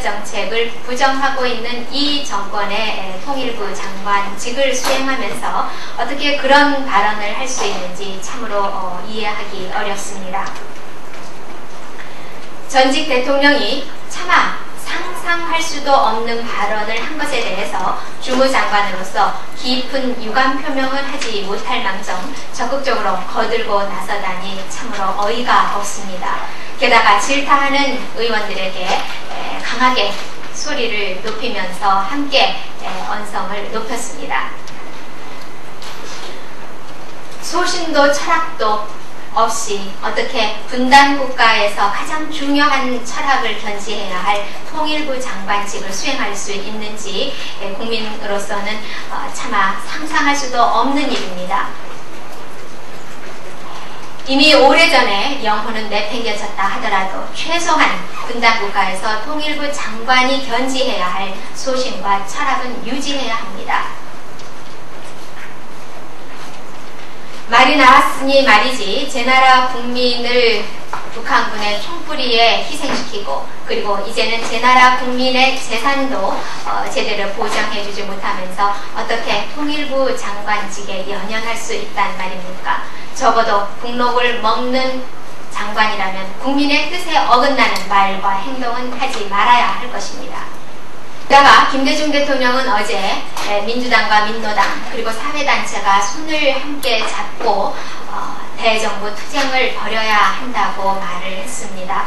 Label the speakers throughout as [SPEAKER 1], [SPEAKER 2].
[SPEAKER 1] 정책을 부정하고 있는 이 정권의 통일부 장관직을 수행하면서 어떻게 그런 발언을 할 수 있는지 참으로 이해하기 어렵습니다. 전직 대통령이 차마 상상할 수도 없는 발언을 한 것에 대해서 주무장관으로서 깊은 유감 표명을 하지 못할 망정 적극적으로 거들고 나서다니 참으로 어이가 없습니다. 게다가 질타하는 의원들에게 강하게 소리를 높이면서 함께 언성을 높였습니다. 소신도 철학도 없이 어떻게 분단 국가에서 가장 중요한 철학을 견지해야 할 통일부 장관직을 수행할 수 있는지 국민으로서는 차마 상상할 수도 없는 일입니다. 이미 오래전에 영혼은 내팽개쳤다 하더라도 최소한 분단 국가에서 통일부 장관이 견지해야 할 소신과 철학은 유지해야 합니다. 말이 나왔으니 말이지 제 나라 국민을 북한군의 총뿌리에 희생시키고 그리고 이제는 제 나라 국민의 재산도 제대로 보장해주지 못하면서 어떻게 통일부 장관직에 연연할 수 있단 말입니까? 적어도 북록을 먹는 장관이라면 국민의 뜻에 어긋나는 말과 행동은 하지 말아야 할 것입니다. 게다가 김대중 대통령은 어제 민주당과 민노당 그리고 사회단체가 손을 함께 잡고 대정부 투쟁을 벌여야 한다고 말을 했습니다.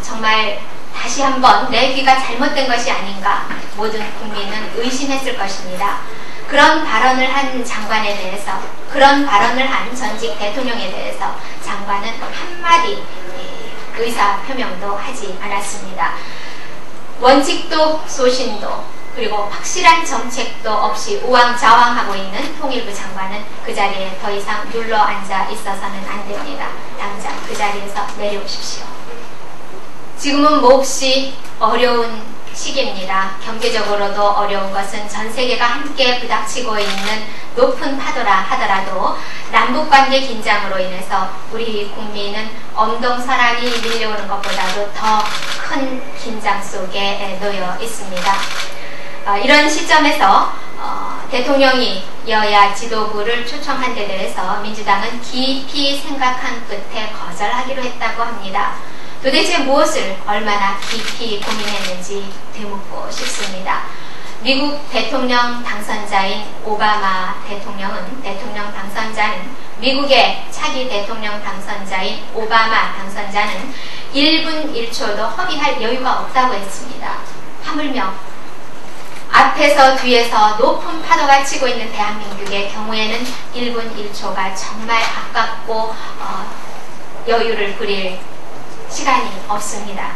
[SPEAKER 1] 정말 다시 한번 내 귀가 잘못된 것이 아닌가 모든 국민은 의심했을 것입니다. 그런 발언을 한 장관에 대해서 그런 발언을 한 전직 대통령에 대해서 장관은 한마디 의사 표명도 하지 않았습니다. 원칙도 소신도 그리고 확실한 정책도 없이 우왕좌왕하고 있는 통일부 장관은 그 자리에 더 이상 눌러 앉아 있어서는 안 됩니다. 당장 그 자리에서 내려오십시오. 지금은 몹시 어려운 시기입니다. 경제적으로도 어려운 것은 전 세계가 함께 부닥치고 있는 높은 파도라 하더라도 남북관계 긴장으로 인해서 우리 국민은 엄동설한이 밀려오는 것보다도 더 큰 긴장 속에 놓여 있습니다. 이런 시점에서 대통령이 여야 지도부를 초청한 데 대해서 민주당은 깊이 생각한 끝에 거절하기로 했다고 합니다. 도대체 무엇을 얼마나 깊이 고민했는지 되묻고 싶습니다. 미국 대통령 당선자인 오바마 대통령은 미국의 차기 대통령 당선자인 오바마 당선자는 1분 1초도 허비할 여유가 없다고 했습니다. 하물며 앞에서 뒤에서 높은 파도가 치고 있는 대한민국의 경우에는 1분 1초가 정말 아깝고 여유를 부릴 시간이 없습니다.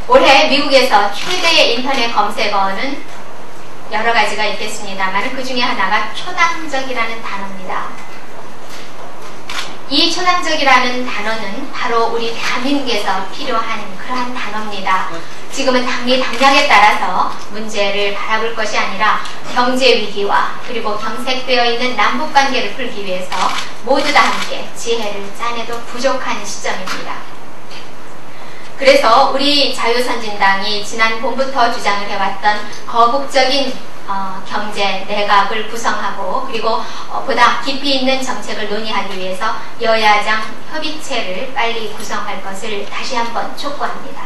[SPEAKER 1] 올해 미국에서 최대의 인터넷 검색어는 여러 가지가 있겠습니다만 그 중에 하나가 초당적이라는 단어입니다. 이 초당적이라는 단어는 바로 우리 대한민국에서 필요한 그러한 단어입니다. 지금은 당리당략에 따라서 문제를 바라볼 것이 아니라 경제 위기와 그리고 경색되어 있는 남북관계를 풀기 위해서 모두 다 함께 지혜를 짜내도 부족한 시점입니다. 그래서 우리 자유선진당이 지난 봄부터 주장을 해왔던 거국적인 경제 내각을 구성하고 그리고 보다 깊이 있는 정책을 논의하기 위해서 여야정 협의체를 빨리 구성할 것을 다시 한번 촉구합니다.